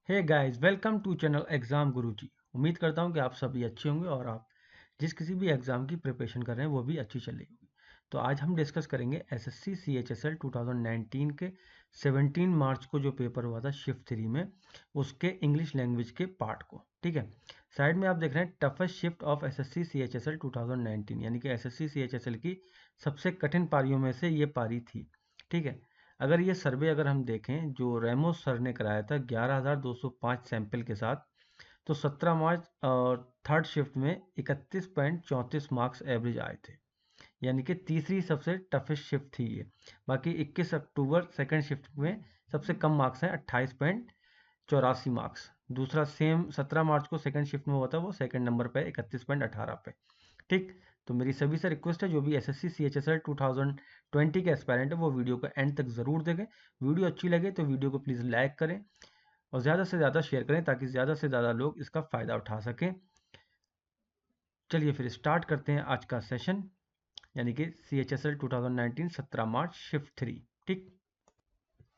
Hey guys, welcome to channel exam Guruji. उम्मीद करता हूँ कि आप सभी अच्छे होंगे और आप जिस किसी भी एग्जाम की प्रिपरेशन कर रहे हैं वो भी अच्छी चल रही होगी। तो आज हम डिस्कस करेंगे एसएससी सीएचएसएल 2019 के 17 मार्च को जो पेपर हुआ था शिफ्ट 3 में, उसके इंग्लिश लैंग्वेज के पार्ट को। ठीक है, साइड में आप देख रहे हैं toughest shift of SSC CHSL 2019, यानी कि एसएससी सीएचएसएल की सबसे कठिन पारियों में से ये पारी थी। ठीक है, अगर ये सर्वे अगर हम देखें जो रेमोस सर ने कराया था 11,205 सैंपल के साथ, तो 17 मार्च और थर्ड शिफ्ट में 31.34 मार्क्स एवरेज आए थे, यानी कि तीसरी सबसे टफेस्ट शिफ्ट थी ये। बाकी 21 अक्टूबर सेकंड शिफ्ट में सबसे कम मार्क्स हैं 28.84 मार्क्स। दूसरा सेम 17 मार्च को सेकंड शिफ्ट में हुआ था, वो सेकंड नंबर पे 31.18 पे। ठीक, तो मेरी सभी से रिक्वेस्ट है जो भी एसएससी सीएचएसएल 2020 के एस्पायरेंट है वो वीडियो को एंड तक ज़रूर देखें। वीडियो अच्छी लगे तो वीडियो को प्लीज़ लाइक करें और ज़्यादा से ज़्यादा शेयर करें ताकि ज़्यादा से ज़्यादा लोग इसका फ़ायदा उठा सकें। चलिए फिर स्टार्ट करते हैं आज का सेशन, यानी कि CHSL 2019 17 मार्च शिफ्ट 3। ठीक,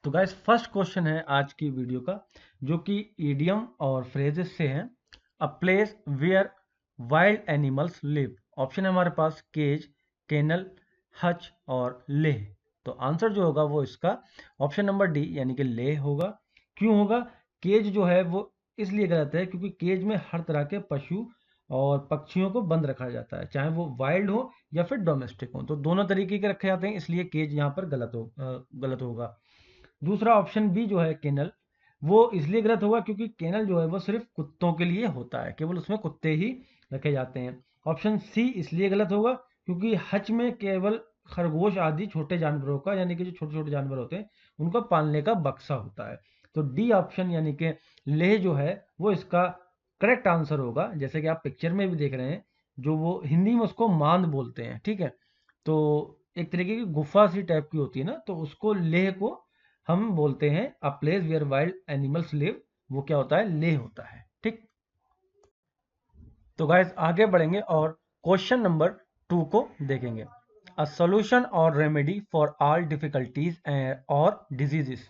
तो गाइस फर्स्ट क्वेश्चन है आज की वीडियो का, जो कि ईडियम और फ्रेजेस से है। A place where wild animals live. Option है हमारे पास केज, केनल, हच और लेह। तो आंसर जो होगा वो इसका ऑप्शन नंबर डी यानी कि लेह होगा। क्यों होगा? केज जो है वो इसलिए गलत है क्योंकि केज में हर तरह के पशु और पक्षियों को बंद रखा जाता है, चाहे वो वाइल्ड हो या फिर डोमेस्टिक हो, तो दोनों तरीके के रखे जाते हैं, इसलिए केज यहाँ पर गलत होगा। दूसरा ऑप्शन बी जो है केनल, वो इसलिए गलत होगा क्योंकि केनल जो है वो सिर्फ कुत्तों के लिए होता है, केवल उसमें कुत्ते ही रखे जाते हैं। ऑप्शन सी इसलिए गलत होगा क्योंकि हच में केवल खरगोश आदि छोटे जानवरों का, यानी कि जो छोटे छोटे जानवर होते हैं उनका पालने का बक्सा होता है। तो डी ऑप्शन यानी कि लेह जो है वो इसका करेक्ट आंसर होगा। जैसे कि आप पिक्चर में भी देख रहे हैं, जो वो हिंदी में उसको मांद बोलते हैं। ठीक है, तो एक तरीके की गुफा सी टाइप की होती है ना, तो उसको लेह को हम बोलते हैं a place where wild animals live. वो क्या होता है? लेह होता है। ठीक, तो गाइस आगे बढ़ेंगे और क्वेश्चन नंबर 2 को देखेंगे। अ सॉल्यूशन और रेमेडी फॉर ऑल डिफिकल्टीज और डिजीजेस।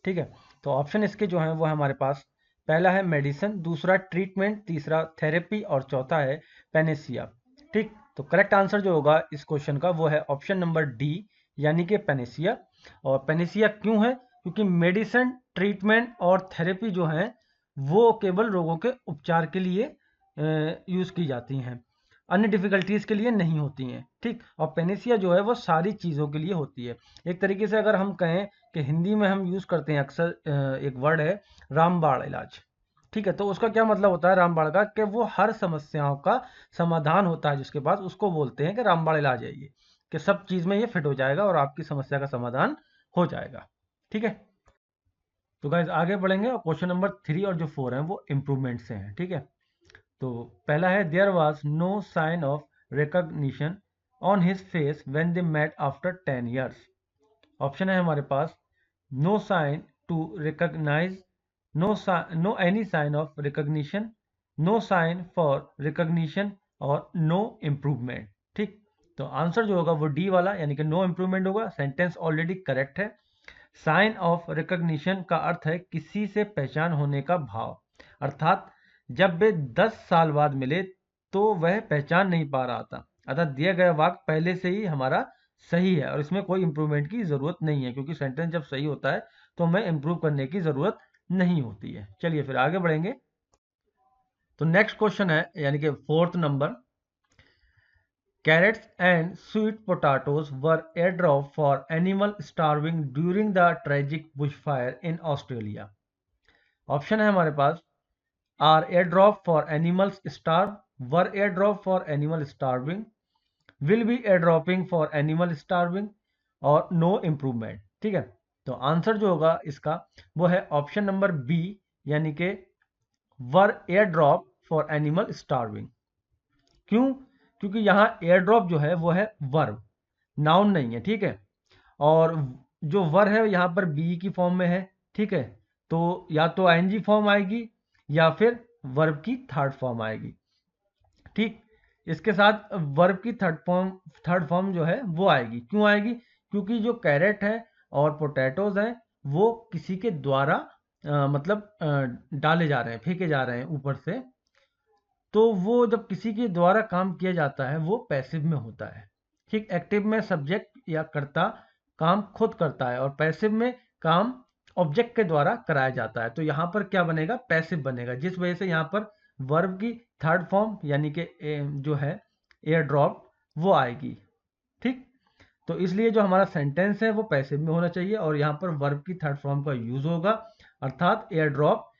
ठीक है, तो ऑप्शन इसके जो हैं वो है हमारे पास, पहला है मेडिसिन, दूसरा ट्रीटमेंट, तीसरा थेरेपी और चौथा है पेनेसिया। ठीक, तो करेक्ट आंसर जो होगा इस क्वेश्चन का वो है ऑप्शन नंबर डी यानी कि पेनेसिया। और पेनेसिया क्यों है? क्योंकि मेडिसिन, ट्रीटमेंट और थेरेपी जो है वो केवल रोगों के उपचार के लिए यूज़ की जाती हैं, अन्य डिफ़िकल्टीज़ के लिए नहीं होती हैं। ठीक, और पेनिसिया जो है वो सारी चीज़ों के लिए होती है। एक तरीके से अगर हम कहें कि हिंदी में हम यूज़ करते हैं अक्सर एक वर्ड है रामबाण इलाज। ठीक है, तो उसका क्या मतलब होता है रामबाण का? कि वो हर समस्याओं का समाधान होता है जिसके पास, उसको बोलते हैं कि रामबाण इलाज है ये, कि सब चीज़ में ये फिट हो जाएगा और आपकी समस्या का समाधान हो जाएगा। ठीक है, तो गाइज आगे बढ़ेंगे और क्वेश्चन नंबर 3 और जो 4 हैं वो इम्प्रूवमेंट से हैं। ठीक है, तो पहला है there was no sign of recognition on his face when they met after 10 years। Option है हमारे पास no sign to recognize, no any sign of recognition, no sign for recognition और नो इम्प्रूवमेंट। ठीक, तो आंसर जो होगा वो D वाला यानी कि नो इम्प्रूवमेंट होगा। सेंटेंस ऑलरेडी करेक्ट है। साइन ऑफ रिकॉग्निशन का अर्थ है किसी से पहचान होने का भाव, अर्थात जब वे 10 साल बाद मिले तो वह पहचान नहीं पा रहा था, अर्थात दिया गया वाक्य पहले से ही हमारा सही है और इसमें कोई इंप्रूवमेंट की ज़रूरत नहीं है, क्योंकि सेंटेंस जब सही होता है तो हमें इंप्रूव करने की ज़रूरत नहीं होती है। चलिए फिर आगे बढ़ेंगे। तो नेक्स्ट क्वेश्चन है यानी कि fourth number, carrots and sweet potatoes were airdrop for animal starving during the tragic bushfire in Australia. Option है हमारे पास are airdrop for animals starve, were airdrop for animal starving, will be airdropping for animal starving और no improvement. ठीक है, तो answer जो होगा इसका वो है ऑप्शन नंबर बी यानी कि वर एयरड्रॉप फॉर एनिमल स्टार्विंग। क्यों? क्योंकि यहाँ एयर ड्रॉप जो है वो है वर्ब, नाउन नहीं है। ठीक है, और जो वर है यहाँ पर बी की फॉर्म में है। ठीक है, तो या तो आईएनजी फॉर्म आएगी या फिर वर्ब की थर्ड फॉर्म आएगी। ठीक, इसके साथ वर्ब की थर्ड फॉर्म जो है वो आएगी। क्यों आएगी? क्योंकि जो कैरेट है और पोटैटोज है वो किसी के द्वारा डाले जा रहे हैं, फेंके जा रहे हैं ऊपर से, तो वो जब किसी के द्वारा काम किया जाता है वो पैसिव में होता है। ठीक, एक्टिव में सब्जेक्ट या कर्ता काम खुद करता है और पैसिव में काम ऑब्जेक्ट के द्वारा कराया जाता है। तो यहाँ पर क्या बनेगा, पैसिव बनेगा, जिस वजह से यहाँ पर वर्ब की थर्ड फॉर्म यानी कि जो है एयर ड्रॉप वो आएगी। ठीक, तो इसलिए जो हमारा सेंटेंस है वो पैसिव में होना चाहिए और यहाँ पर वर्ब की थर्ड फॉर्म का यूज होगा, अर्थात एयर ड्रॉप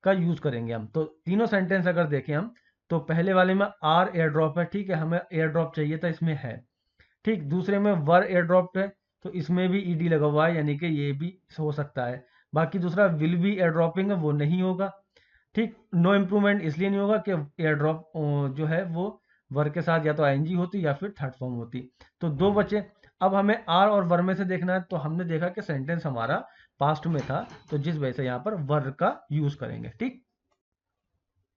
का यूज करेंगे हम। तो तीनों सेंटेंस अगर देखें हम, तो पहले वाले में आर एयर ड्रॉप है, ठीक है, हमें एयर ड्रॉप चाहिए था, इसमें है। ठीक, दूसरे में वर एयर ड्रॉप है, तो इसमें भी ईडी लगा हुआ है, यानी कि ये भी हो सकता है। बाकी दूसरा विल बी एयर ड्रॉपिंग है, वो नहीं होगा। ठीक, नो इम्प्रूवमेंट इसलिए नहीं होगा कि एयर ड्रॉप जो है वो वर के साथ या तो आईएनजी होती या फिर थर्ड फॉर्म होती। तो दो बचे। अब हमें आर और वर में से देखना है, तो हमने देखा कि सेंटेंस हमारा पास्ट में था, तो जिस वजह से यहाँ पर वर का यूज करेंगे। ठीक,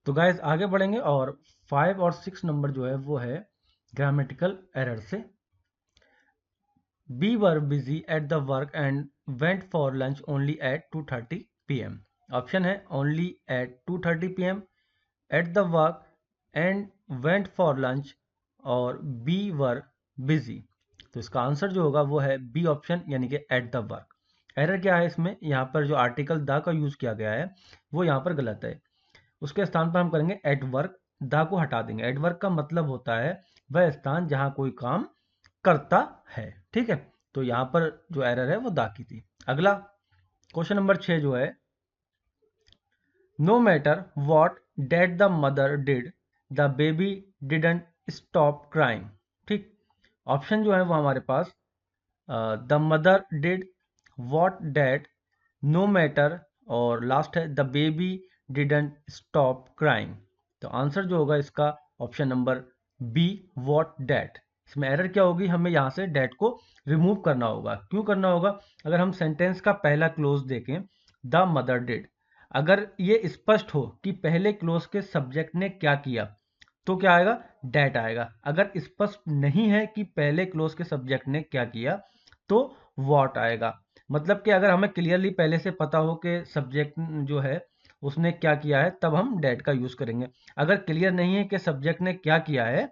तो गाइस आगे बढ़ेंगे और 5 और 6 नंबर जो है वो है ग्रामेटिकल एरर से। We were busy at the work and went for lunch only at 2:30 p.m. Option है only at 2:30 p.m. at the work and went for lunch और we were busy। तो इसका आंसर जो होगा वो है बी ऑप्शन, यानी कि at the work। एरर क्या है इसमें, यहाँ पर जो आर्टिकल द का यूज किया गया है वो यहाँ पर गलत है। उसके स्थान पर हम करेंगे एट वर्क, द को हटा देंगे। एट वर्क का मतलब होता है वह स्थान जहां कोई काम करता है। ठीक है, तो यहां पर जो एरर है वो द की थी। अगला क्वेश्चन नंबर 6 जो है, no matter what that the mother did the baby didn't stop crying. ठीक, ऑप्शन जो है वो हमारे पास the mother did, what that, no matter और लास्ट है the baby didn't stop crying. तो आंसर जो होगा इसका option number B, what that. इसमें एरर क्या होगी, हमें यहाँ से डेट को रिमूव करना होगा। क्यों करना होगा, अगर हम सेंटेंस का पहला क्लोज देखें, द मदर डिड, अगर ये स्पष्ट हो कि पहले क्लोज के सब्जेक्ट ने क्या किया तो क्या आएगा, डेट आएगा। अगर स्पष्ट नहीं है कि पहले क्लोज के सब्जेक्ट ने क्या किया तो व्हाट आएगा। मतलब कि अगर हमें क्लियरली पहले से पता हो कि सब्जेक्ट जो है उसने क्या किया है, तब हम डेट का यूज करेंगे। अगर क्लियर नहीं है कि सब्जेक्ट ने क्या किया है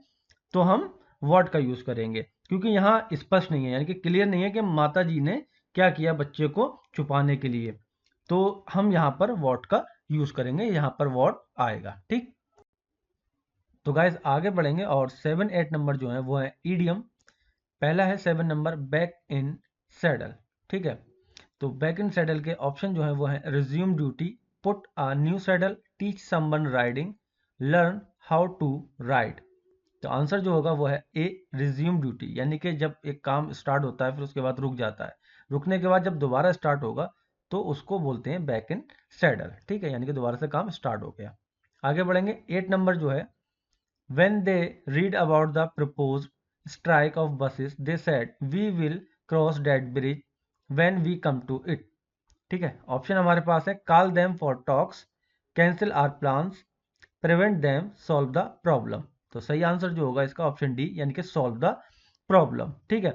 तो हम व्हाट का यूज करेंगे, क्योंकि यहाँ स्पष्ट नहीं है, यानी कि क्लियर नहीं है कि माता जी ने क्या किया बच्चे को छुपाने के लिए, तो हम यहाँ पर व्हाट का यूज करेंगे, यहाँ पर व्हाट आएगा। ठीक, तो गाइज आगे बढ़ेंगे और 7-8 नंबर जो है वो है ईडियम। पहला है 7 नंबर बैक इन सैडल। ठीक है, तो बैक इन सैडल के ऑप्शन जो है वो है resume duty, put a new saddle, teach someone riding, learn how to ride. तो आंसर जो होगा वो है ए, रिज्यूम ड्यूटी, यानी कि जब एक काम स्टार्ट होता है फिर उसके बाद रुक जाता है, रुकने के बाद जब दोबारा स्टार्ट होगा तो उसको बोलते हैं बैक इन सैडल। ठीक है, यानी कि दोबारा से काम स्टार्ट हो गया। आगे बढ़ेंगे 8 नंबर जो है, when they read about the proposed strike of buses, they said we will cross that bridge when we come to it। ठीक है, ऑप्शन हमारे पास है call them for talks, cancel our plans, prevent them, solve the problem। तो सही answer जो होगा इसका ऑप्शन डी, यानी कि सॉल्व द प्रॉब्लम। ठीक है,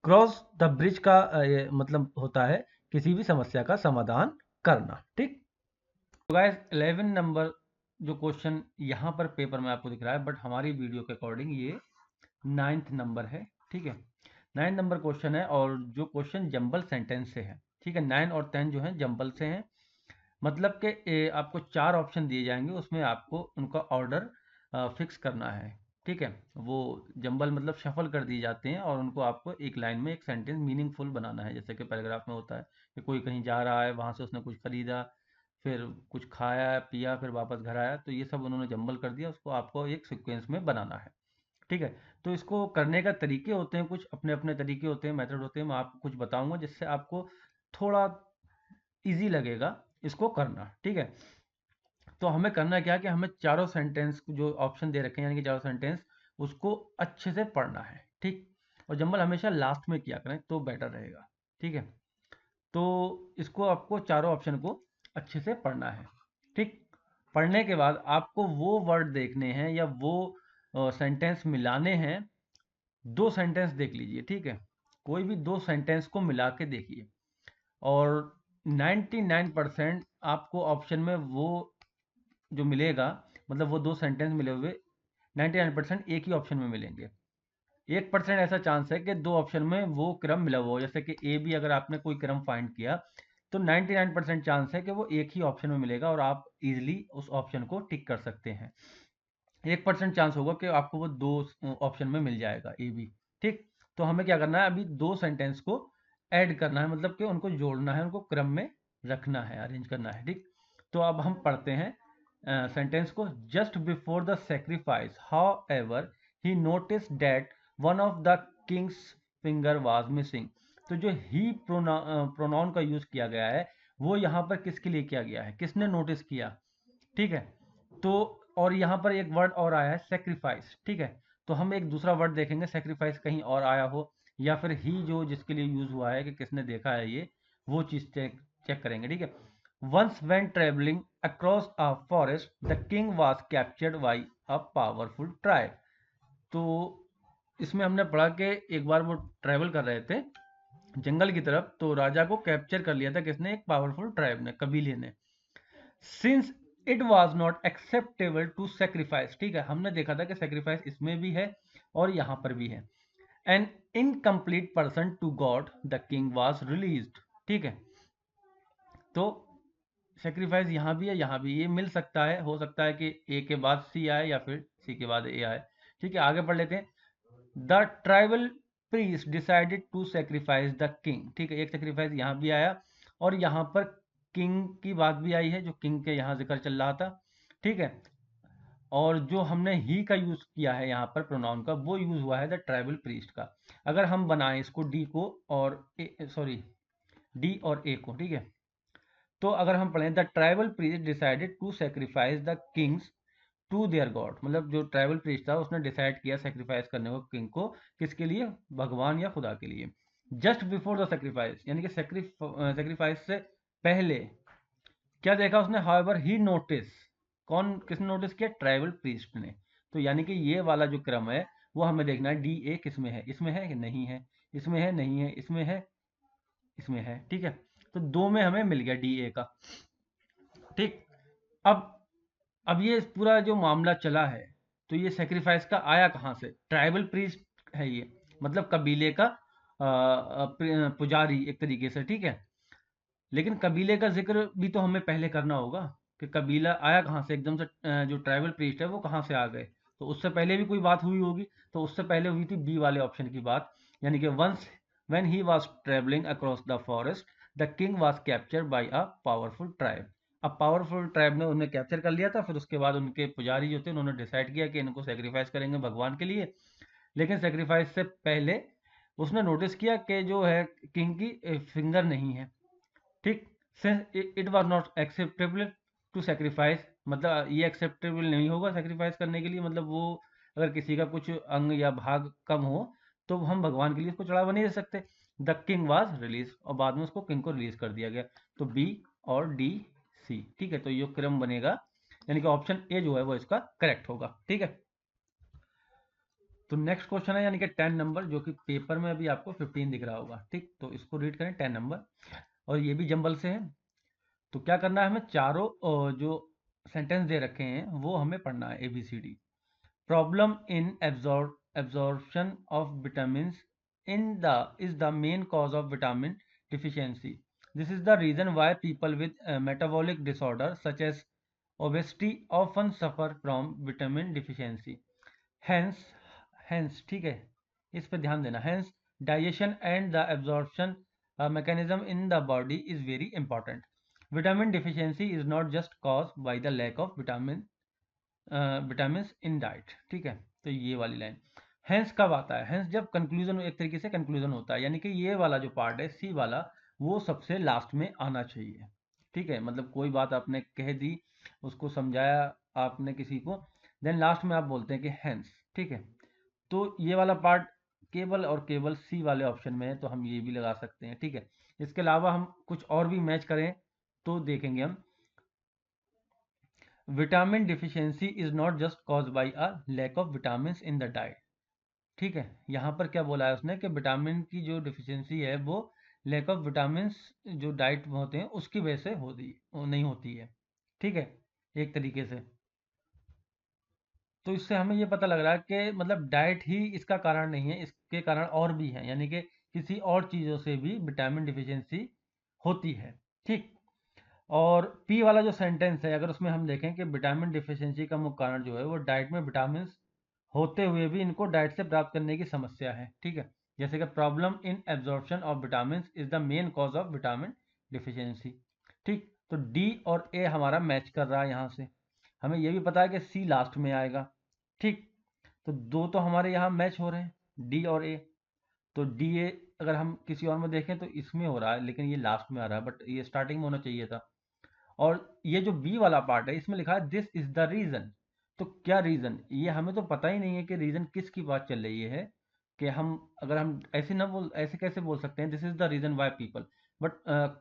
क्रॉस द ब्रिज का ये मतलब होता है किसी भी समस्या का समाधान करना। ठीक, तो गाइस 11 नंबर जो क्वेश्चन यहाँ पर पेपर में आपको दिख रहा है, बट हमारी वीडियो के अकॉर्डिंग ये 9th नंबर है। ठीक है, 9 नंबर क्वेश्चन है और जो क्वेश्चन जंबल सेंटेंस से है। ठीक है, 9 और 10 जो है जंबल से हैं, मतलब कि आपको 4 ऑप्शन दिए जाएंगे, उसमें आपको उनका ऑर्डर फिक्स करना है। ठीक है, वो जंबल मतलब शफल कर दिए जाते हैं और उनको आपको एक लाइन में एक सेंटेंस मीनिंगफुल बनाना है। जैसे कि पैराग्राफ में होता है कि कोई कहीं जा रहा है, वहां से उसने कुछ खरीदा, फिर कुछ खाया पिया, फिर वापस घर आया, तो ये सब उन्होंने जंबल कर दिया, उसको आपको एक सीक्वेंस में बनाना है। ठीक है, तो इसको करने का तरीके होते हैं, कुछ अपने अपने तरीके होते हैं, मेथड होते हैं, मैं आपको कुछ बताऊंगा जिससे आपको थोड़ा इजी लगेगा इसको करना। ठीक है, तो हमें करना क्या है कि हमें चारों सेंटेंस जो ऑप्शन दे रखे हैं, यानी कि चारों सेंटेंस, उसको अच्छे से पढ़ना है। ठीक, और जंबल हमेशा लास्ट में किया करें तो बेटर रहेगा। ठीक है, तो इसको आपको चारों ऑप्शन को अच्छे से पढ़ना है। ठीक, पढ़ने के बाद आपको वो वर्ड देखने हैं या वो सेंटेंस मिलाने हैं। दो सेंटेंस देख लीजिए। ठीक है, कोई भी दो सेंटेंस को मिला के देखिए और 99% आपको ऑप्शन में वो जो मिलेगा, मतलब वो 2 सेंटेंस मिले हुए 99% एक ही ऑप्शन में मिलेंगे। 1% ऐसा चांस है कि 2 ऑप्शन में वो क्रम मिला हुआ हो, जैसे कि ए बी अगर आपने कोई क्रम फाइंड किया तो 99% चांस है कि वो एक ही ऑप्शन में मिलेगा और आप इजीली उस ऑप्शन को टिक कर सकते हैं। 1% चांस होगा कि आपको वो 2 ऑप्शन में मिल जाएगा ए बी। ठीक, तो हमें क्या करना है, अभी 2 सेंटेंस को ऐड करना है, मतलब कि उनको जोड़ना है, उनको क्रम में रखना है, अरेंज करना है। ठीक, तो अब हम पढ़ते हैं सेंटेंस को। Just before the sacrifice how ever he notice that one of the Kings finger was missing. तो जो ही प्रोनाउन का यूज किया गया है वो यहाँ पर किसके लिए किया गया है, किसने नोटिस किया। ठीक है, तो और यहाँ पर एक वर्ड और आया है सेक्रीफाइस। ठीक है, तो हम एक दूसरा वर्ड देखेंगे, सेक्रीफाइस कहीं और आया हो या फिर ही जो जिसके लिए यूज हुआ है कि किसने देखा है ये, वो चीज चेक चेक करेंगे। ठीक है, once when travelling across a forest the king was captured by a powerful tribe. तो इसमें हमने पढ़ा कि एक बार वो ट्रैवल कर रहे थे जंगल की तरफ, तो राजा को कैप्चर कर लिया था किसने, एक पावरफुल ट्राइब ने, कबीले ने। Since it was not acceptable to sacrifice. ठीक है, हमने देखा था कि सेक्रीफाइस इसमें भी है और यहां पर भी है। An incomplete person to God the king was released. ठीक है, तो सेक्रीफाइस यहां भी है, यहां भी, ये मिल सकता है, हो सकता है कि ए के बाद सी आए या फिर सी के बाद ए आए। ठीक है, आगे पढ़ लेते हैं। The tribal priest decided to sacrifice the king. ठीक है, एक सेक्रीफाइस यहाँ भी आया और यहाँ पर किंग की बात भी आई है, जो किंग के यहाँ जिक्र चल रहा था। ठीक है, और जो हमने ही का यूज किया है यहाँ पर प्रोनाउन का, वो यूज हुआ है द ट्राइबल प्रीस्ट का। अगर हम बनाएं इसको डी को और सॉरी डी और ए को, ठीक है, तो अगर हम पढ़ें the tribal priest decided to sacrifice the kings to their god, मतलब जो ट्राइबल प्रीस्ट था उसने डिसाइड किया सेक्रीफाइस करने को किंग को, किसके लिए, भगवान या खुदा के लिए। जस्ट बिफोर द सेक्रीफाइस यानी कि सेक्रीफाइस से पहले क्या देखा उसने, हाउएवर ही नोटिस, कौन किसने नोटिस किया, ट्राइबल प्रीस्ट ने। तो यानी कि ये वाला जो क्रम है वो हमें देखना है, डी ए किसमें है, इसमें है कि नहीं है, इसमें है नहीं है, इसमें है, इसमें है। ठीक है, तो 2 में हमें मिल गया डी ए का। ठीक, अब ये पूरा जो मामला चला है, तो ये सेक्रीफाइस का आया कहाँ से, ट्राइबल प्रीस्ट है ये, मतलब कबीले का पुजारी एक तरीके से। ठीक है, लेकिन कबीले का जिक्र भी तो हमें पहले करना होगा कि कबीला आया कहाँ से, एकदम से जो ट्राइबल प्रीस्ट है वो कहाँ से आ गए। तो उससे पहले भी कोई बात हुई होगी, तो उससे पहले हुई थी बी वाले ऑप्शन की बात, यानी कि once when he was travelling across the forest the king was captured by a powerful tribe. अब पावरफुल ट्राइब ने उन्हें कैप्चर कर लिया था, फिर उसके बाद उनके पुजारी जो थे उन्होंने डिसाइड किया कि इनको सेक्रीफाइस करेंगे भगवान के लिए। लेकिन सेक्रीफाइस से पहले उसने नोटिस किया कि जो है किंग की फिंगर नहीं है। ठीक, it was not acceptable to sacrifice, मतलब ये एक्सेप्टेबल नहीं होगा सेक्रीफाइस करने के लिए, मतलब वो अगर किसी का कुछ अंग या भाग कम हो तो हम भगवान के लिए उसको चढ़ावा नहीं दे सकते। द किंग वाज रिलीज, और बाद में उसको किंग को रिलीज कर दिया गया। तो बी और डी सी। ठीक है, तो ये क्रम बनेगा, यानी कि ऑप्शन ए जो है वो इसका करेक्ट होगा। ठीक है, तो नेक्स्ट क्वेश्चन है यानी कि 10 नंबर, जो कि पेपर में अभी आपको 15 दिख रहा होगा। ठीक, तो इसको रीड करें 10 नंबर, और ये भी जंबल से है। तो क्या करना है, हमें चारों जो सेंटेंस दे रखे हैं वो हमें पढ़ना है, ABCD। Problem in absorption of vitamin in the is the main cause of vitamin deficiency. This is the reason why people with metabolic disorder such as obesity often suffer from vitamin deficiency. Hence hence ठीक है, इस पर ध्यान देना। Hence digestion and the absorption mechanism in the body is very important. Vitamin deficiency is not just caused by the lack of vitamins in diet। ठीक है, तो ये वाली लाइन हैंस कब आता है, हैंस जब कंक्लूजन, एक तरीके से कंक्लूजन होता है, यानी कि ये वाला जो पार्ट है सी वाला वो सबसे लास्ट में आना चाहिए। ठीक है, मतलब कोई बात आपने कह दी, उसको समझाया आपने किसी को, देन लास्ट में आप बोलते हैं कि हैंस। ठीक है, तो ये वाला पार्ट केवल और केवल सी वाले ऑप्शन में है, तो हम ये भी लगा सकते हैं। ठीक है, इसके अलावा हम कुछ और भी मैच करें तो देखेंगे हम, vitamin deficiency is not just cause by a lack of vitamin in the diet. ठीक है, यहाँ पर क्या बोला है उसने कि विटामिन की जो डिफिशियंसी है वो लैक ऑफ विटामिन जो डाइट में होते हैं उसकी वजह से नहीं होती है, ठीक है, एक तरीके से। तो इससे हमें ये पता लग रहा है कि मतलब डाइट ही इसका कारण नहीं है, इसके कारण और भी हैं, यानी कि किसी और चीज़ों से भी विटामिन डिफिशियंसी होती है, ठीक। और पी वाला जो सेंटेंस है, अगर उसमें हम देखें कि विटामिन डिफिशियंसी का मुख्य कारण जो है वो डाइट में विटामिन होते हुए भी इनको डाइट से प्राप्त करने की समस्या है, ठीक है। जैसे कि problem in absorption of vitamin is the main cause of vitamin deficiency, ठीक। तो डी और ए हमारा मैच कर रहा है यहाँ से। हमें यह भी पता है कि सी लास्ट में आएगा, ठीक। तो दो तो हमारे यहाँ मैच हो रहे हैं, डी और ए। तो डी ए अगर हम किसी और में देखें तो इसमें हो रहा है, लेकिन ये लास्ट में आ रहा है, बट ये स्टार्टिंग में होना चाहिए था। और ये जो बी वाला पार्ट है इसमें लिखा है दिस इज द रीजन। तो क्या रीजन, ये हमें तो पता ही नहीं है कि रीजन किसकी बात चल रही है। कि हम अगर हम ऐसे ना बोल ऐसे कैसे बोल सकते हैं this is the reason why people, but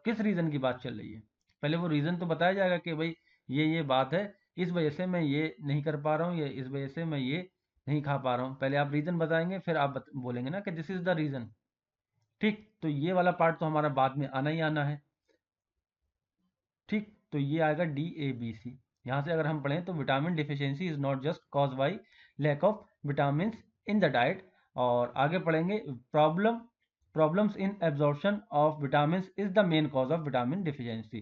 किस रीजन की बात चल रही है। पहले वो रीजन तो बताया जाएगा कि भाई ये बात है, इस वजह से मैं ये नहीं कर पा रहा हूँ, ये इस वजह से मैं ये नहीं खा पा रहा हूँ। पहले आप रीजन बताएंगे, फिर आप बोलेंगे ना कि दिस इज द रीजन, ठीक। तो ये वाला पार्ट तो हमारा बाद में आना ही आना है, ठीक। तो ये आएगा डी ए बी सी। यहाँ से अगर हम पढ़ें तो vitamin deficiency is not just cause by lack of vitamin in the diet. और आगे पढ़ेंगे problems in absorption of vitamin is the main cause of vitamin deficiency.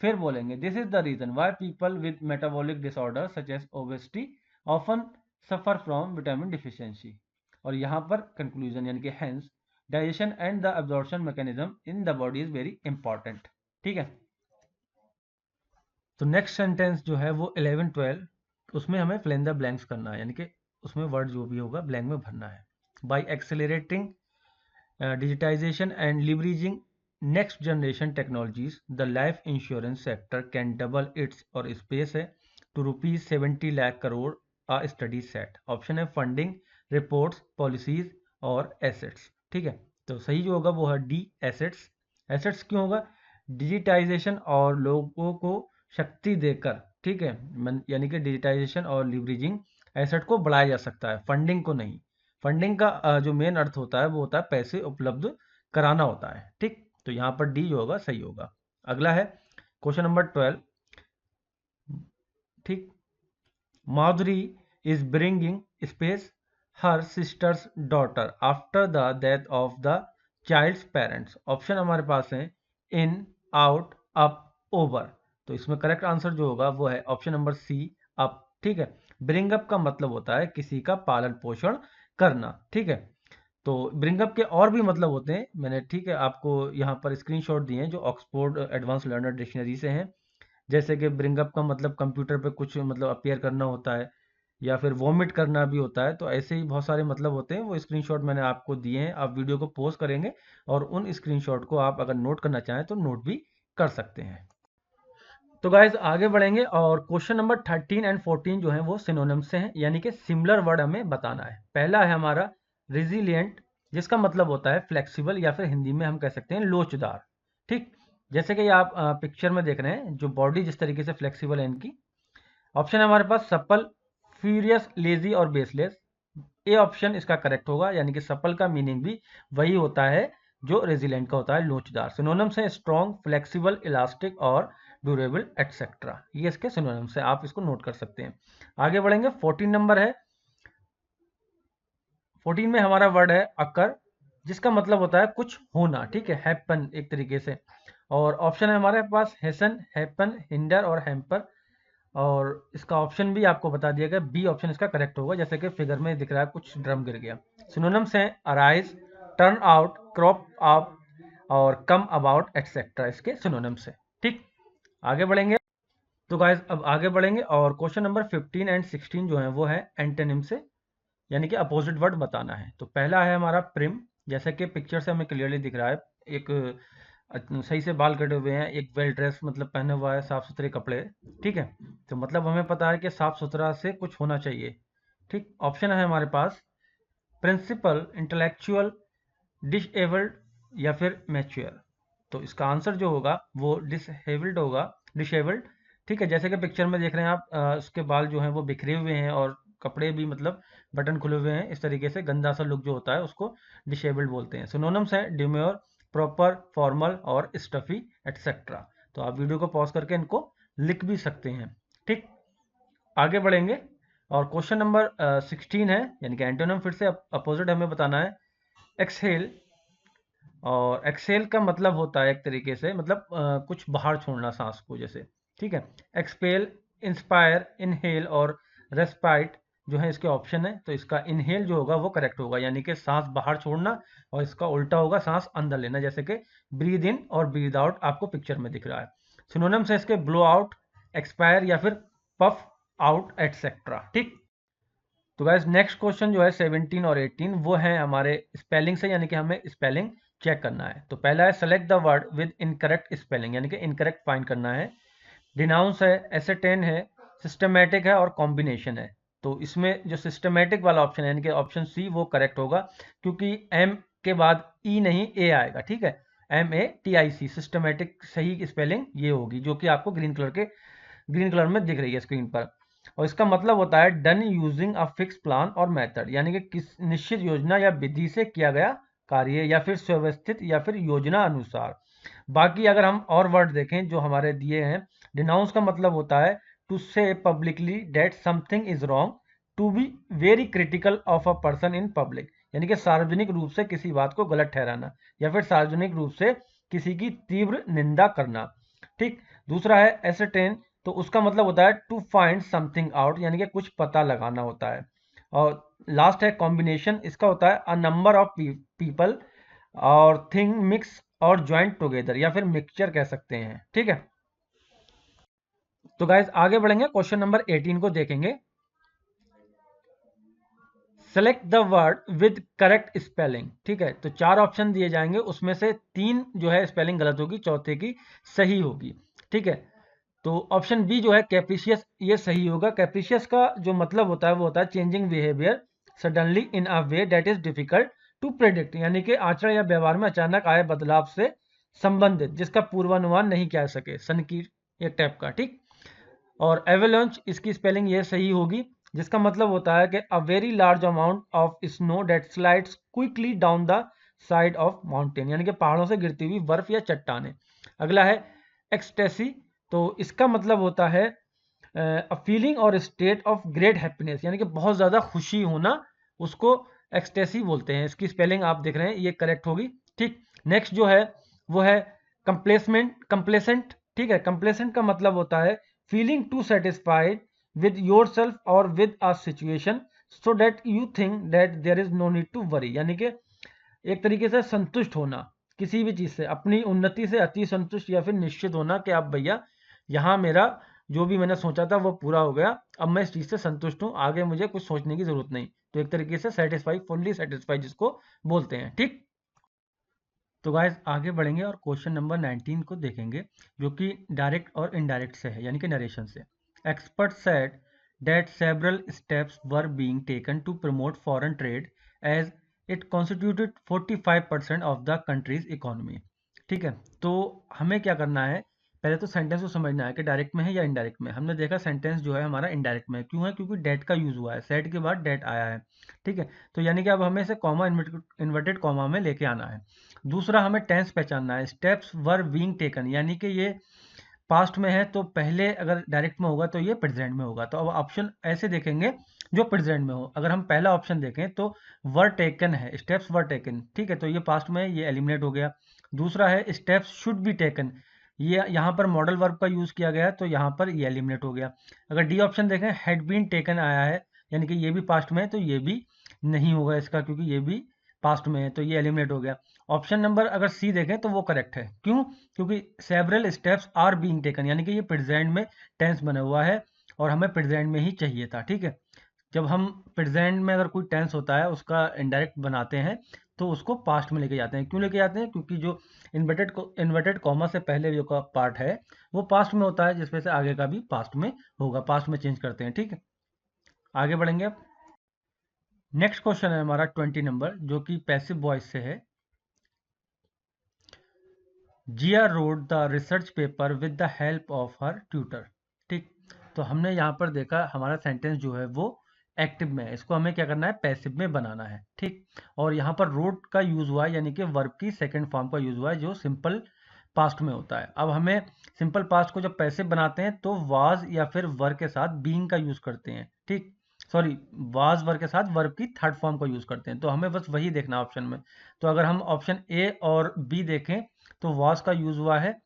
फिर बोलेंगे this is the reason why people with metabolic disorder such as obesity often suffer from vitamin deficiency. और यहाँ पर conclusion यानी कि hence digestion and the absorption mechanism in the body is very important, ठीक है। तो नेक्स्ट सेंटेंस जो है वो 11-12, उसमें हमें फिल इन द ब्लैंक्स करना है, यानी कि उसमें वर्ड जो भी होगा ब्लैंक में भरना है। By accelerating digitization and leveraging next generation technologies the life insurance sector can double its, और स्पेस है, to ₹70 lakh crore a study said. Option है फंडिंग, रिपोर्ट्स, पॉलिसीज और एसेट्स, ठीक है। तो सही जो होगा वो है डी, एसेट्स। एसेट्स क्यों होगा, डिजिटाइजेशन और लोगों को शक्ति देकर, ठीक है, यानी कि डिजिटाइजेशन और लिवरेजिंग एसेट को बढ़ाया जा सकता है, फंडिंग को नहीं। फंडिंग का जो मेन अर्थ होता है वो होता है पैसे उपलब्ध कराना होता है, ठीक। तो यहाँ पर डी जो होगा सही होगा। अगला है क्वेश्चन नंबर 12, ठीक। Madhuri is bringing space her sister's daughter after the death of the child's parents. Option हमारे पास है इन, आउट, अप, ओवर। तो इसमें करेक्ट आंसर जो होगा वो है ऑप्शन नंबर सी, अप, ठीक है। ब्रिंग अप का मतलब होता है किसी का पालन पोषण करना, ठीक है। तो ब्रिंग अप के और भी मतलब होते हैं, मैंने ठीक है आपको यहाँ पर स्क्रीनशॉट दिए हैं जो ऑक्सफोर्ड एडवांस लर्नर डिक्शनरी से हैं। जैसे कि ब्रिंग अप का मतलब कंप्यूटर पे कुछ मतलब अपीयर करना होता है, या फिर वॉमिट करना भी होता है। तो ऐसे ही बहुत सारे मतलब होते हैं, वो स्क्रीनशॉट मैंने आपको दिए हैं, आप वीडियो को पॉज करेंगे और उन स्क्रीनशॉट को आप अगर नोट करना चाहें तो नोट भी कर सकते हैं। तो गाइज आगे बढ़ेंगे और क्वेश्चन नंबर 13 एंड 14 जो है वो सिनोनिम से हैं, यानी कि सिमिलर वर्ड हमें बताना है। पहला है हमारा रिजिलियंट, जिसका मतलब होता है फ्लेक्सिबल, या फिर हिंदी में हम कह सकते हैं लोचदार, ठीक। जैसे कि आप पिक्चर में देख रहे हैं जो बॉडी जिस तरीके से फ्लेक्सिबल है इनकी। ऑप्शन है हमारे पास सपल, फ्यूरियस, लेजी और बेसलेस। ए ऑप्शन इसका करेक्ट होगा, यानी कि सपल का मीनिंग भी वही होता है जो रेजिलेंट का होता है, लोचदार। सिनोनिम्स है स्ट्रॉन्ग, फ्लेक्सिबल, इलास्टिक और ड्यूरेबल एटसेट्रा। ये इसके सिनोनिम्स है, आप इसको नोट कर सकते हैं। आगे बढ़ेंगे, 14 नंबर है। 14 में हमारा वर्ड है अकर, जिसका मतलब होता है कुछ होना, ठीक है, हैपन एक तरीके से। और ऑप्शन है हमारे पास हेसन, हैपन, हिंडर और हैम्पर। और इसका ऑप्शन भी आपको बता दिया गया, बी ऑप्शन इसका करेक्ट होगा, जैसे कि फिगर में दिख रहा है कुछ ड्रम गिर गया। सिनोनिम्स हैं arise, turn out, crop up और कम अबाउट एटसेट्रा, इसके सिनोनिम्स हैं, ठीक। आगे बढ़ेंगे, तो गाइस अब आगे बढ़ेंगे और क्वेश्चन नंबर 15 एंड 16 जो है वो है एंटोनिम से, यानी कि अपोजिट वर्ड बताना है। तो पहला है हमारा प्रिम, जैसे कि पिक्चर से हमें क्लियरली दिख रहा है, एक सही से बाल कटे हुए हैं, एक वेल ड्रेस मतलब पहने हुआ है, साफ सुथरे कपड़े, ठीक है। तो मतलब हमें पता है कि साफ सुथरा से कुछ होना चाहिए, ठीक। ऑप्शन है हमारे पास प्रिंसिपल, इंटेलेक्चुअल, डिसेबल्ड या फिर मैच्योर। तो इसका आंसर जो होगा वो डिसेबल्ड होगा, डिसेबल्ड, ठीक है। जैसे कि पिक्चर में देख रहे हैं आप, उसके बाल जो हैं वो बिखरे हुए हैं और कपड़े भी मतलब बटन खुले हुए हैं, इस तरीके से गंदा सा लुक जो होता है उसको डिसेबल्ड बोलते हैं। सिनोनिम्स हैं डिम्योर, प्रॉपर, फॉर्मल और स्टफी एटसेट्रा। तो आप वीडियो को पॉज करके इनको लिख भी सकते हैं। ठीक, आगे बढ़ेंगे और क्वेश्चन नंबर 16 है, यानी कि एंटोनिम फिर से अपोजिट हमें बताना है। एक्सहेल, और एक्सहेल का मतलब होता है एक तरीके से मतलब कुछ बाहर छोड़ना सांस को, जैसे ठीक है। एक्सपेल, इंस्पायर, इनहेल और रेस्पाइट जो है इसके ऑप्शन है। तो इसका इनहेल जो होगा वो करेक्ट होगा, यानी कि सांस बाहर छोड़ना, और इसका उल्टा होगा सांस अंदर लेना, जैसे कि ब्रीद इन और ब्रीद आउट आपको पिक्चर में दिख रहा है। सिनोनिम्स है इसके ब्लो आउट, एक्सपायर या फिर पफ आउट एटसेट्रा। ठीक, तो गाइस नेक्स्ट क्वेश्चन जो है 17 और 18 वो है हमारे स्पेलिंग से, यानी कि हमें स्पेलिंग चेक करना है। तो पहला है select the word with incorrect spelling, यानी कि इनकरेक्ट फाइंड करना है। डिनाउंस है, एसेटेन है, सिस्टमेटिक है और कॉम्बिनेशन है। तो इसमें जो सिस्टमेटिक वाला ऑप्शन है, यानी कि ऑप्शन सी वो करेक्ट होगा, क्योंकि एम के बाद ई नहीं ए आएगा। ठीक है, MATIC सिस्टमेटिक सही स्पेलिंग ये होगी, जो कि आपको ग्रीन कलर में दिख रही है स्क्रीन पर। और इसका मतलब होता है done using a fix plan और मेथड, यानी कि किस निश्चित योजना या विधि से किया गया कार्य, या फिर सुव्यवस्थित या फिर योजना अनुसार। बाकी अगर हम और वर्ड देखें जो हमारे दिए हैं, डिनाउंस का मतलब होता है to say publicly that something is wrong, to be very critical of a person in public, यानी कि सार्वजनिक रूप से किसी बात को गलत ठहराना, या फिर सार्वजनिक रूप से किसी की तीव्र निंदा करना। ठीक, दूसरा है एसरटेन, तो उसका मतलब होता है टू फाइंड समथिंग आउट, यानी कि कुछ पता लगाना होता है। और लास्ट है कॉम्बिनेशन, इसका होता है अ नंबर ऑफ पीपल और थिंग मिक्स और ज्वाइंट टुगेदर, या फिर मिक्सचर कह सकते हैं। ठीक है, तो गाइज आगे बढ़ेंगे, क्वेश्चन नंबर 18 को देखेंगे। Select the word with correct spelling. ठीक है, तो 4 ऑप्शन दिए जाएंगे, उसमें से 3 जो है स्पेलिंग गलत होगी, चौथे की सही होगी। ठीक है, तो ऑप्शन बी जो है कैप्रिशियस, ये सही होगा। कैप्रिशियस का जो मतलब होता है वो होता है changing behaviour suddenly in a way that is difficult to predict, यानी कि आचरण या व्यवहार में अचानक आए बदलाव से संबंधित, जिसका पूर्वानुमान नहीं किया सके, सन की एक टाइप का। ठीक, और एवेलॉन्च, इसकी स्पेलिंग ये सही होगी, जिसका मतलब होता है कि a very large amount of snow that slides quickly down the side of mountain, यानी कि पहाड़ों से गिरती हुई बर्फ या चट्टाने। अगला है एक्सटेसी, तो इसका मतलब होता है अ फीलिंग और स्टेट ऑफ ग्रेट हैप्पीनेस, यानी कि बहुत ज़्यादा खुशी होना, उसको एक्सटेसी बोलते हैं। इसकी स्पेलिंग आप देख रहे हैं ये करेक्ट होगी। ठीक, नेक्स्ट जो है वो है कंप्लेसेंट। ठीक है, कंप्लेसेंट का मतलब होता है feeling to satisfied with yourself or with a situation so that you think that there is no need to worry, यानी कि एक तरीके से संतुष्ट होना किसी भी चीज से, अपनी उन्नति से अति संतुष्ट या फिर निश्चित होना कि आप भैया यहाँ मेरा जो भी मैंने सोचा था वो पूरा हो गया, अब मैं इस चीज से संतुष्ट हूँ, आगे मुझे कुछ सोचने की जरूरत नहीं। तो एक तरीके से सेटिस्फाई, फुल्ली सेटिस्फाई जिसको बोलते हैं। ठीक, तो गाइस आगे बढ़ेंगे और क्वेश्चन नंबर 19 को देखेंगे, जो कि डायरेक्ट और इनडायरेक्ट से है, यानी कि नरेशन से। Expert said that several steps were being taken to promote foreign trade as it constituted 45% of the country's economy. ठीक है, तो हमें क्या करना है, पहले तो सेंटेंस को समझना है कि डायरेक्ट में है या इनडायरेक्ट में। हमने देखा सेंटेंस जो है हमारा इनडायरेक्ट में है, क्यों है, क्योंकि डेट का यूज हुआ है, सेड के बाद डेट आया है। ठीक है, तो यानी कि अब हमें इसे कॉमा, इन्वर्टेड कॉमा में लेके आना है। दूसरा हमें टेंस पहचानना है, स्टेप्स वर बीइंग टेकन, यानी कि ये पास्ट में है, तो पहले अगर डायरेक्ट में होगा तो ये प्रेजेंट में होगा। तो अब ऑप्शन ऐसे देखेंगे जो प्रेजेंट में हो। अगर हम पहला ऑप्शन देखें तो वर टेकन है, स्टेप्स वर टेकन। ठीक है, तो ये पास्ट में है, ये एलिमिनेट हो गया। दूसरा है स्टेप्स शुड बी टेकन, ये यहाँ पर मॉडल वर्ब का यूज किया गया है, तो यहाँ पर ये एलिमिनेट हो गया। अगर डी ऑप्शन देखें हैड बीन टेकन आया है, यानी कि ये भी पास्ट में है, तो ये भी नहीं होगा इसका, क्योंकि ये भी पास्ट में है, तो ये एलिमिनेट हो गया। ऑप्शन नंबर अगर सी देखें तो वो करेक्ट है, क्यों, क्योंकि several steps are being taken, यानी कि ये प्रेजेंट में टेंस बना हुआ है और हमें प्रेजेंट में ही चाहिए था। ठीक है, जब हम प्रेजेंट में अगर कोई टेंस होता है उसका इनडायरेक्ट बनाते हैं तो उसको पास्ट में लेके जाते हैं। क्यों लेके जाते हैं, क्योंकि जो इन्वर्टेड कॉमा से पहले जो का पार्ट है वो पास्ट में होता है, जिसमें से आगे का भी पास्ट में होगा, पास्ट में चेंज करते हैं। ठीक है, आगे बढ़ेंगे अब। नेक्स्ट क्वेश्चन है हमारा 20 नंबर, जो कि पैसिव वॉइस से है। Jiya wrote the research paper with the help of her tutor. ठीक, तो हमने यहाँ पर देखा हमारा सेंटेंस जो है वो एक्टिव में है, इसको हमें क्या करना है, पैसिव में बनाना है, ठीक। और यहाँ पर रोट का यूज हुआ है, यानी कि वर्ब की सेकंड फॉर्म का यूज हुआ है जो सिंपल पास्ट में होता है। अब हमें सिंपल पास्ट को जब पैसिव बनाते हैं तो वाज या फिर वर के साथ बीइंग का यूज करते हैं, ठीक। सॉरी, वाज वर के साथ वर्ब की थर्ड फॉर्म का यूज करते हैं, तो हमें बस वही देखना ऑप्शन में। तो अगर हम ऑप्शन ए और बी देखें तो वाज का यूज हुआ है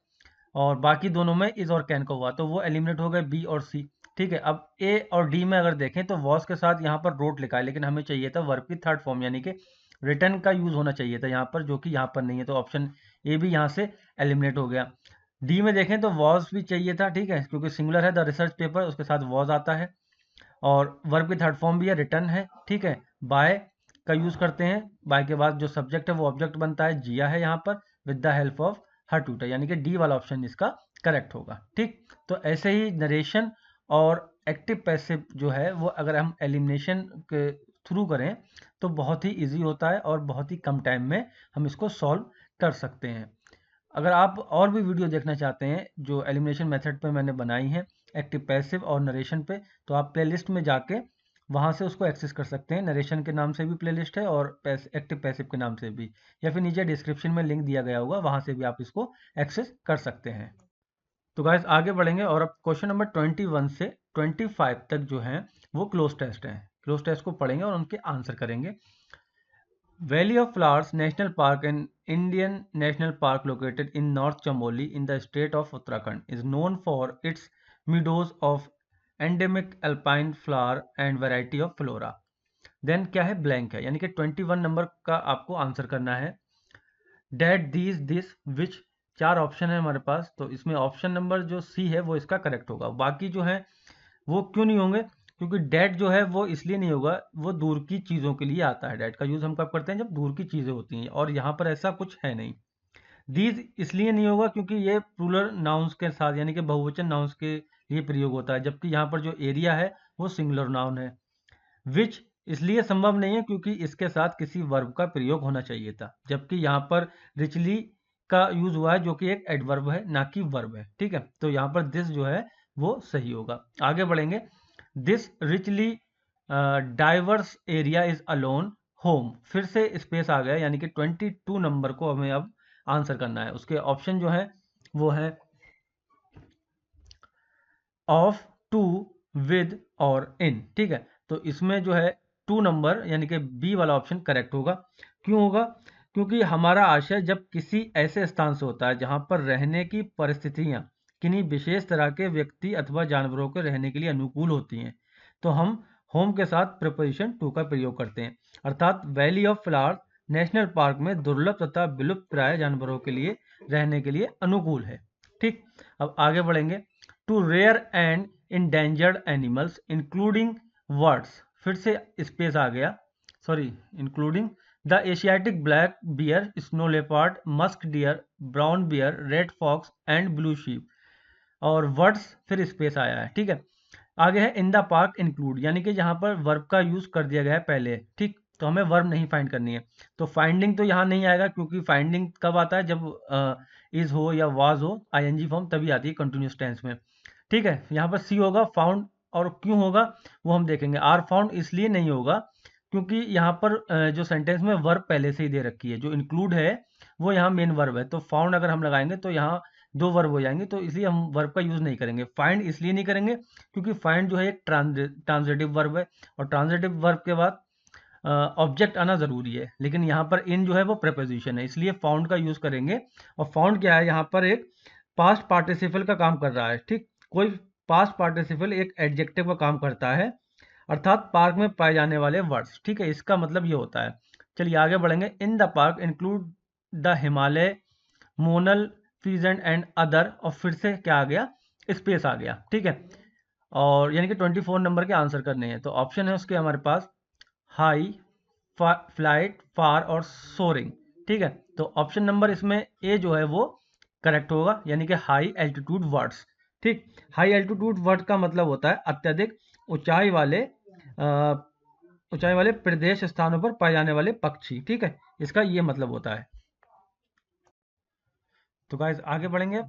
और बाकी दोनों में इज और कैन का हुआ, तो वो एलिमिनेट हो गए बी और सी, ठीक है। अब ए और डी में अगर देखें तो वॉस के साथ यहाँ पर रोट लिखा है, लेकिन हमें चाहिए था वर्ब की थर्ड फॉर्म यानी कि रिटर्न का यूज होना चाहिए था यहाँ पर, जो कि यहाँ पर नहीं है, तो ऑप्शन ए भी यहाँ से एलिमिनेट हो गया। डी में देखें तो वॉज भी चाहिए था, ठीक है, क्योंकि सिंगुलर है द रिसर्च पेपर, उसके साथ वॉज आता है और वर्ब की थर्ड फॉर्म भी है, रिटर्न है, ठीक है। बाय का यूज करते हैं, बाय के बाद जो सब्जेक्ट है वो ऑब्जेक्ट बनता है, जिया है यहाँ पर with the help of her tutor, यानी कि डी वाला ऑप्शन इसका करेक्ट होगा, ठीक। तो ऐसे ही नरेशन और एक्टिव पैसिव जो है वो अगर हम एलिमिनेशन के थ्रू करें तो बहुत ही इजी होता है और बहुत ही कम टाइम में हम इसको सॉल्व कर सकते हैं। अगर आप और भी वीडियो देखना चाहते हैं जो एलिमिनेशन मेथड पे मैंने बनाई है एक्टिव पैसिव और नरेशन पे, तो आप प्लेलिस्ट में जाके वहाँ से उसको एक्सेस कर सकते हैं। नरेशन के नाम से भी प्लेलिस्ट है और एक्टिव पैसिव के नाम से भी, या फिर नीचे डिस्क्रिप्शन में लिंक दिया गया होगा, वहाँ से भी आप इसको एक्सेस कर सकते हैं। तो गाइस आगे बढ़ेंगे और अब क्वेश्चन नंबर 21 से 25 तक जो है वो क्लोज टेस्ट हैं। क्लोज टेस्ट को पढ़ेंगे और उनके आंसर करेंगे। Valley of Flowers National Park, an Indian national park located in North Chamoli in the state of Uttarakhand, is known for its meadows of endemic alpine flower and variety of flora. Then क्या है, blank है, यानी कि 21 number का आपको answer करना है। That, these, this, which, चार ऑप्शन है हमारे पास, तो इसमें ऑप्शन नंबर जो सी है वो इसका करेक्ट होगा। बाकी जो है वो क्यों नहीं होंगे, क्योंकि डेट जो है वो इसलिए नहीं होगा, वो दूर की चीज़ों के लिए आता है। डेट का यूज़ हम कब करते हैं, जब दूर की चीज़ें होती हैं, और यहाँ पर ऐसा कुछ है नहीं। दीज इसलिए नहीं होगा क्योंकि ये प्लूरल नाउन्स के साथ यानी कि बहुवचन नाउन्स के लिए प्रयोग होता है, जबकि यहाँ पर जो एरिया है वो सिंगुलर नाउन है। विच इसलिए संभव नहीं है क्योंकि इसके साथ किसी वर्ब का प्रयोग होना चाहिए था, जबकि यहाँ पर रिचली का यूज हुआ है जो कि एक एडवर्ब है ना कि वर्ब है, ठीक है। तो यहाँ पर दिस जो है वो सही होगा। आगे बढ़ेंगे। This richly diverse area is alone home, फिर से स्पेस आ गया, यानी कि 22 नंबर को हमें अब आंसर करना है। उसके ऑप्शन जो है वो है ऑफ, टू, विद और इन, ठीक है। तो इसमें जो है 2 नंबर यानी कि बी वाला ऑप्शन करेक्ट होगा। क्यों होगा, क्योंकि हमारा आशय जब किसी ऐसे स्थान से होता है जहां पर रहने की परिस्थितियां किन्हीं विशेष तरह के व्यक्ति अथवा जानवरों के रहने के लिए अनुकूल होती हैं, तो हम होम के साथ प्रीपोजिशन टू का प्रयोग करते हैं। अर्थात valley of flowers national park में दुर्लभ तथा विलुप्त प्राय जानवरों के लिए रहने के लिए अनुकूल है, ठीक। अब आगे बढ़ेंगे। To rare and endangered animals including words, फिर से स्पेस आ गया, sorry, including the Asiatic black bear, snow leopard, musk deer, brown bear, red fox and blue sheep, और वर्ड्स फिर स्पेस आया है, ठीक है। आगे है इन द पार्क इंक्लूड, यानी कि यहाँ पर वर्ब का यूज कर दिया गया है पहले, ठीक। तो हमें वर्ब नहीं फाइंड करनी है, तो फाइंडिंग तो यहाँ नहीं आएगा, क्योंकि फाइंडिंग कब आता है, जब इज हो या वाज हो आईएनजी फॉर्म, तभी आती है कंटिन्यूस टेंस में, ठीक है। यहाँ पर सी होगा फाउंड, और क्यों होगा वो हम देखेंगे। आर फाउंड इसलिए नहीं होगा क्योंकि यहाँ पर जो सेंटेंस में वर्ब पहले से ही दे रखी है, जो इंक्लूड है वो यहाँ मेन वर्ब है, तो फाउंड अगर हम लगाएंगे तो यहाँ दो वर्ब हो जाएंगे, तो इसलिए हम वर्ब का यूज नहीं करेंगे। फाइंड इसलिए नहीं करेंगे क्योंकि फाइंड जो है एक ट्रांजिटिव वर्ब है, और ट्रांजिटिव वर्ब के बाद ऑब्जेक्ट आना जरूरी है, लेकिन यहाँ पर इन जो है वो प्रेपोजिशन है, इसलिए फाउंड का यूज करेंगे। और फाउंड क्या है, यहाँ पर एक पास्ट पार्टिसिपल का काम कर रहा है, ठीक। कोई पास्ट पार्टिसिपल एक एडजेक्टिव का काम करता है, अर्थात पार्क में पाए जाने वाले वर्ड्स, ठीक है, इसका मतलब ये होता है। चलिए आगे बढ़ेंगे। In the park include the Himalaya, Monal, peasant and other, और फिर से क्या आ गया, स्पेस आ गया, ठीक है। और यानी कि 24 नंबर के आंसर करने हैं, तो ऑप्शन है उसके हमारे पास हाई, फ्लाइट, फार और सोरिंग, ठीक है। तो ऑप्शन नंबर इसमें ए जो है वो करेक्ट होगा, यानी कि हाई एल्टीट्यूड वर्ड्स, ठीक। हाई एल्टीट्यूड वर्ड का मतलब होता है अत्यधिक ऊंचाई वाले प्रदेश स्थानों पर पाए जाने वाले पक्षी, ठीक है, इसका ये मतलब होता है। तो गाइस आगे बढ़ेंगे।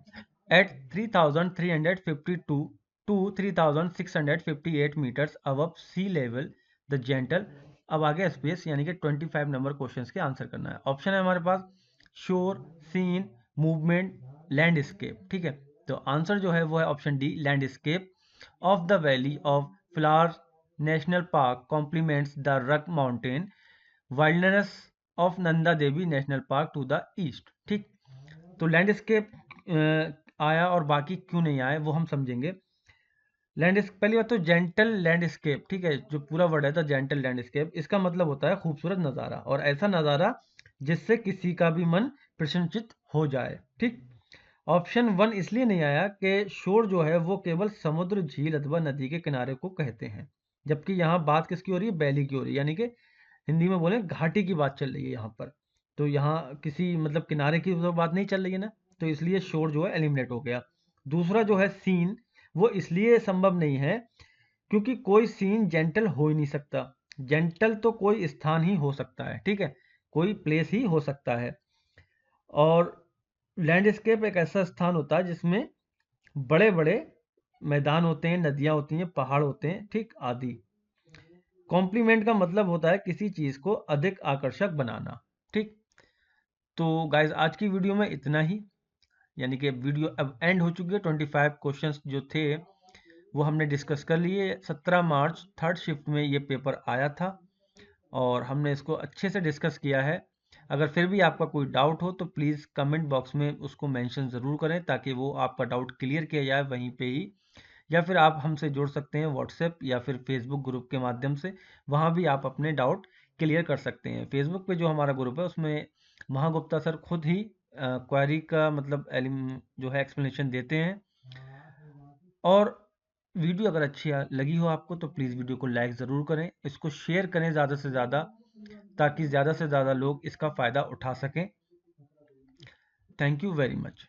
At 3,352 to 3,658 meters above sea level, the gentle. अब आगे स्पेस यानी कि 25 नंबर क्वेश्चंस के आंसर करना है। ऑप्शन है हमारे पास शोर, सीन, मूवमेंट, लैंडस्केप। ठीक है, तो आंसर जो है वो है option D, landscape of the valley of flowers national park complements the rugged mountain wildness of Nanda Devi national park to the east. ठीक, तो लैंडस्केप आया और बाकी क्यों नहीं आए वो हम समझेंगे। पहली बात तो जेंटल लैंडस्केप, ठीक है, जो पूरा वर्ड है था जेंटल लैंडस्केप, इसका मतलब होता है खूबसूरत नज़ारा, और ऐसा नज़ारा जिससे किसी का भी मन प्रसन्नचित हो जाए। ठीक, ऑप्शन वन इसलिए नहीं आया कि शोर जो है वो केवल समुद्र, झील अथवा नदी के किनारे को कहते हैं, जबकि यहाँ बात किसकी हो रही है, वैली की हो रही है, यानी कि हिंदी में बोले घाटी की बात चल रही है यहाँ पर। तो यहाँ किसी मतलब किनारे की तो बात नहीं चल रही है ना, तो इसलिए शोर जो है एलिमिनेट हो गया। दूसरा जो है सीन, वो इसलिए संभव नहीं है क्योंकि कोई सीन जेंटल हो ही नहीं सकता। जेंटल तो कोई स्थान ही हो सकता है, ठीक है, कोई प्लेस ही हो सकता है। और लैंडस्केप एक ऐसा स्थान होता है जिसमें बड़े बड़े मैदान होते हैं, नदियां होती हैं, पहाड़ होते हैं, ठीक, आदि। कॉम्प्लीमेंट का मतलब होता है किसी चीज को अधिक आकर्षक बनाना। ठीक, तो गाइज आज की वीडियो में इतना ही, यानी कि वीडियो अब एंड हो चुकी है। 25 क्वेश्चंस जो थे वो हमने डिस्कस कर लिए। 17 मार्च थर्ड शिफ्ट में ये पेपर आया था और हमने इसको अच्छे से डिस्कस किया है। अगर फिर भी आपका कोई डाउट हो तो प्लीज़ कमेंट बॉक्स में उसको मेंशन ज़रूर करें, ताकि वो आपका डाउट क्लियर किया जाए वहीं पे ही। या फिर आप हमसे जुड़ सकते हैं व्हाट्सएप या फिर फेसबुक ग्रुप के माध्यम से, वहाँ भी आप अपने डाउट क्लियर कर सकते हैं। फेसबुक पे जो हमारा ग्रुप है उसमें महागुप्ता सर खुद ही क्वेरी का मतलब जो है एक्सप्लेनेशन देते हैं। और वीडियो अगर अच्छी लगी हो आपको तो प्लीज़ वीडियो को लाइक ज़रूर करें, इसको शेयर करें ज़्यादा से ज़्यादा, ताकि ज़्यादा से ज़्यादा लोग इसका फ़ायदा उठा सकें। Thank you very much.